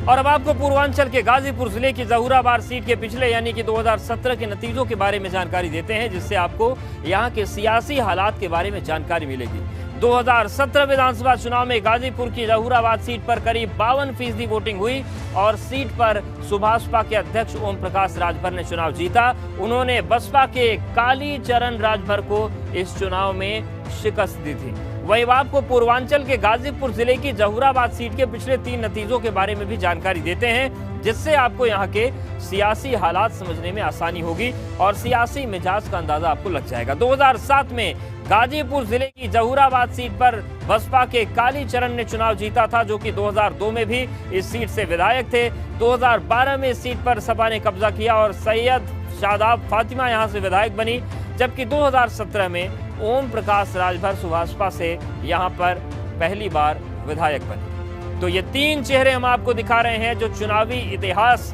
और अब आपको पूर्वांचल के गाजीपुर जिले की जहूराबाद सीट के पिछले यानी कि 2017 के नतीजों के बारे में जानकारी देते हैं, जिससे आपको यहां के सियासी हालात के बारे में जानकारी मिलेगी। 2017 विधानसभा चुनाव में गाजीपुर की जहूराबाद सीट पर करीब 52% वोटिंग हुई और सीट पर सुभाषपा के अध्यक्ष ओम प्रकाश राजभर ने चुनाव जीता। उन्होंने बसपा के कालीचरण राजभर को इस चुनाव में शिकस्त दी थी। वहीं आपको पूर्वांचल के गाजीपुर जिले की जहूराबाद सीट के पिछले 3 नतीजों के बारे में भी जानकारी देते हैं, जिससे आपको यहां के सियासी हालात समझने में आसानी होगी और सियासी मिजाज का अंदाजा आपको लग जाएगा। 2007 में गाजीपुर जिले की जहूराबाद सीट पर बसपा के कालीचरण ने चुनाव जीता था, जो कि 2002 में भी इस सीट से विधायक थे। 2012 में इस सीट पर सपा ने कब्जा किया और सैयद शादाब फातिमा यहां से विधायक बनी, जबकि 2017 में ओम प्रकाश राजभर सुभाषपा से यहां पर पहली बार विधायक बने। तो ये 3 चेहरे हम आपको दिखा रहे हैं जो चुनावी इतिहास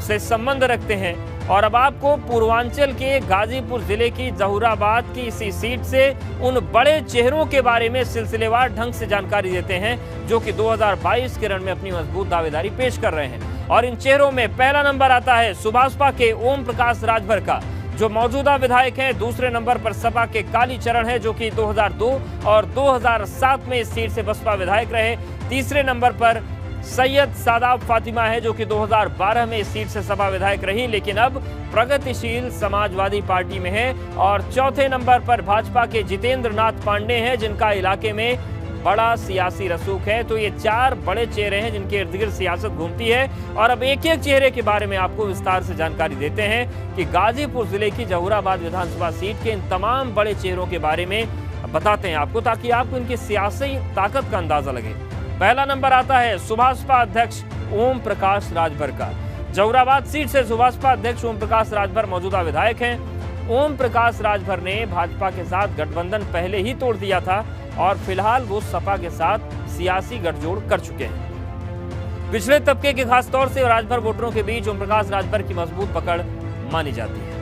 से संबंध रखते हैं। और अब आपको पूर्वांचल के गाजीपुर जिले की जहूराबाद की इसी सीट से उन बड़े चेहरों के बारे में सिलसिलेवार ढंग से जानकारी देते हैं, जो कि 2022 के रण में अपनी मजबूत दावेदारी पेश कर रहे हैं। और इन चेहरों में पहला नंबर आता है सुभाषपा के ओम प्रकाश राजभर का, जो मौजूदा विधायक हैं। दूसरे नंबर पर सपा के कालीचरण है, जो कि 2002 और 2007 में इस सीट से बसपा विधायक रहे। तीसरे नंबर पर सैयद शादाब फातिमा है, जो कि 2012 में इस सीट से सपा विधायक रही, लेकिन अब प्रगतिशील समाजवादी पार्टी में है। और चौथे नंबर पर भाजपा के जितेंद्र नाथ पांडे हैं, जिनका इलाके में बड़ा सियासी रसूख है। तो ये 4 बड़े चेहरे हैं जिनके इर्द गिर्द सियासत घूमती है। और अब एक एक चेहरे के बारे में आपको विस्तार से जानकारी देते हैं कि गाजीपुर जिले की जहूराबाद विधानसभा सीट के इन तमाम बड़े चेहरों के बारे में बताते हैं आपको, ताकि आपको इनकी सियासी ताकत का अंदाजा लगे। पहला नंबर आता है सुभाषपा अध्यक्ष ओम प्रकाश राजभर का। जहूराबाद सीट से सुभाषपा अध्यक्ष ओम प्रकाश राजभर मौजूदा विधायक हैं। ओम प्रकाश राजभर ने भाजपा के साथ गठबंधन पहले ही तोड़ दिया था और फिलहाल वो सपा के साथ सियासी गठजोड़ कर चुके हैं। पिछड़े तबके के खासतौर से राजभर वोटरों के बीच ओम प्रकाश राजभर की मजबूत पकड़ मानी जाती है।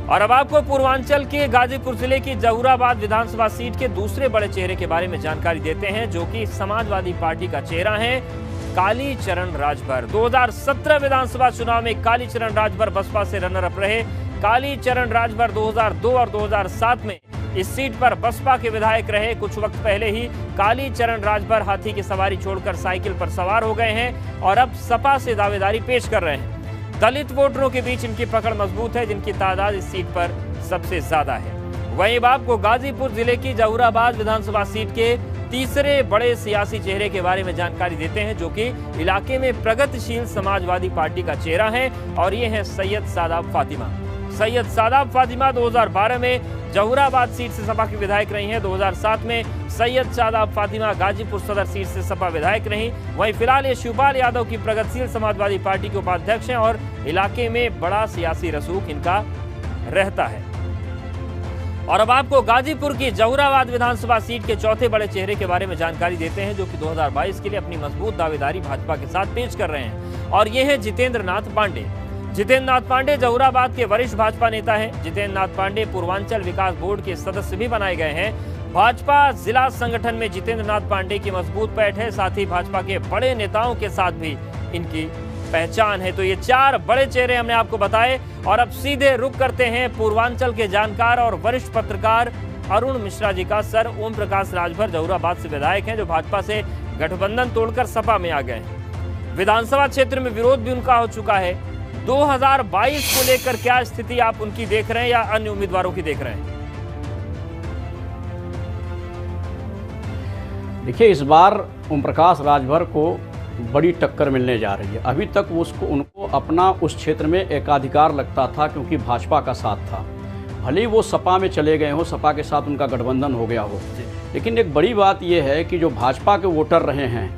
और अब आपको पूर्वांचल के गाजीपुर जिले की जहूराबाद विधानसभा सीट के दूसरे बड़े चेहरे के बारे में जानकारी देते हैं, जो कि समाजवादी पार्टी का चेहरा है कालीचरण राजभर। 2017 विधानसभा चुनाव में कालीचरण राजभर बसपा से रनर अप रहे। कालीचरण राजभर 2002 और 2007 में इस सीट पर बसपा के विधायक रहे। कुछ वक्त पहले ही कालीचरण राजभर हाथी की सवारी छोड़कर साइकिल पर सवार हो गए हैं और अब सपा से दावेदारी पेश कर रहे हैं। दलित वोटरों के बीच इनकी पकड़ मजबूत है, जिनकी तादाद इस सीट पर सबसे ज्यादा है। वहीं आपको गाजीपुर जिले की जहूराबाद विधानसभा सीट के तीसरे बड़े सियासी चेहरे के बारे में जानकारी देते हैं, जो कि इलाके में प्रगतिशील समाजवादी पार्टी का चेहरा है, और ये है सैयद शादाब फातिमा। सैयद शादाब फातिमा 2012 में जहूराबाद सीट से सपा की विधायक रही हैं। 2007 में सैयद शादाब फातिमा गाजीपुर सदर सीट से सपा विधायक रहीं। वहीं फिलहाल ये शिवपाल यादव की प्रगतिशील समाजवादी पार्टी के उपाध्यक्ष हैं और इलाके में बड़ा सियासी रसूख इनका रहता है। और अब आपको गाजीपुर की जहूराबाद विधानसभा सीट के चौथे बड़े चेहरे के बारे में जानकारी देते हैं, जो कि 2022 के लिए अपनी मजबूत दावेदारी भाजपा के साथ पेश कर रहे हैं, और ये है जितेंद्र नाथ पांडे। जितेंद्र नाथ पांडे जहूराबाद के वरिष्ठ भाजपा नेता हैं। जितेंद्र नाथ पांडे पूर्वांचल विकास बोर्ड के सदस्य भी बनाए गए हैं। भाजपा जिला संगठन में जितेंद्र नाथ पांडे की मजबूत पैठ है, साथ ही भाजपा के बड़े नेताओं के साथ भी इनकी पहचान है। तो ये 4 बड़े चेहरे हमने आपको बताए, और अब सीधे रुख करते हैं पूर्वांचल के जानकार और वरिष्ठ पत्रकार अरुण मिश्रा जी का। सर, ओम प्रकाश राजभर जहूराबाद से विधायक हैं, जो भाजपा से गठबंधन तोड़कर सपा में आ गए हैं। विधानसभा क्षेत्र में विरोध भी उनका हो चुका है। 2022 को लेकर क्या स्थिति आप उनकी देख रहे हैं या अन्य उम्मीदवारों की देख रहे हैं? देखिए, इस बार ओम प्रकाश राजभर को बड़ी टक्कर मिलने जा रही है। अभी तक उनको अपना उस क्षेत्र में एकाधिकार लगता था, क्योंकि भाजपा का साथ था। भले ही वो सपा में चले गए हो, सपा के साथ उनका गठबंधन हो गया हो, लेकिन एक बड़ी बात यह है कि जो भाजपा के वोटर रहे हैं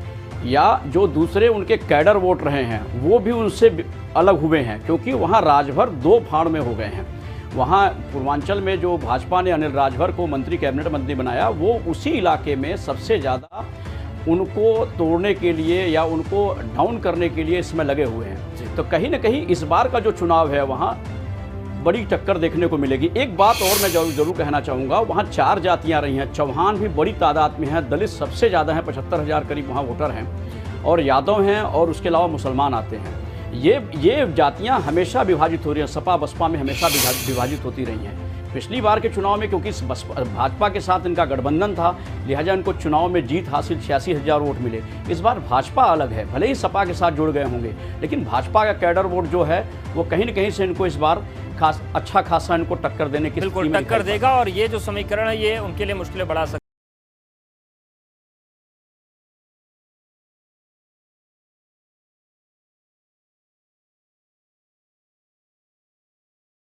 या जो दूसरे उनके कैडर वोट रहे हैं, वो भी उनसे अलग हुए हैं, क्योंकि वहाँ राजभर 2 फाड़ में हो गए हैं। वहाँ पूर्वांचल में जो भाजपा ने अनिल राजभर को मंत्री, कैबिनेट मंत्री बनाया, वो उसी इलाके में सबसे ज़्यादा उनको तोड़ने के लिए या उनको डाउन करने के लिए इसमें लगे हुए हैं। तो कहीं ना कहीं इस बार का जो चुनाव है वहाँ बड़ी टक्कर देखने को मिलेगी। एक बात और मैं जरूर कहना चाहूँगा, वहाँ 4 जातियाँ रही हैं। चौहान भी बड़ी तादाद में हैं, दलित सबसे ज़्यादा हैं, 75,000 करीब वहाँ वोटर हैं, और यादव हैं और उसके अलावा मुसलमान आते हैं। ये जातियां हमेशा विभाजित हो रही हैं, सपा बसपा में हमेशा विभाजित होती रही हैं। पिछली बार के चुनाव में क्योंकि भाजपा के साथ इनका गठबंधन था, लिहाजा इनको चुनाव में जीत हासिल 86,000 वोट मिले। इस बार भाजपा अलग है, भले ही सपा के साथ जुड़ गए होंगे, लेकिन भाजपा का कैडर वोट जो है वो कहीं न कहीं से इनको इस बार अच्छा खासा इनको टक्कर देने की बिल्कुल टक्कर देगा। और ये जो समीकरण है ये उनके लिए मुश्किलें बढ़ा सकता है।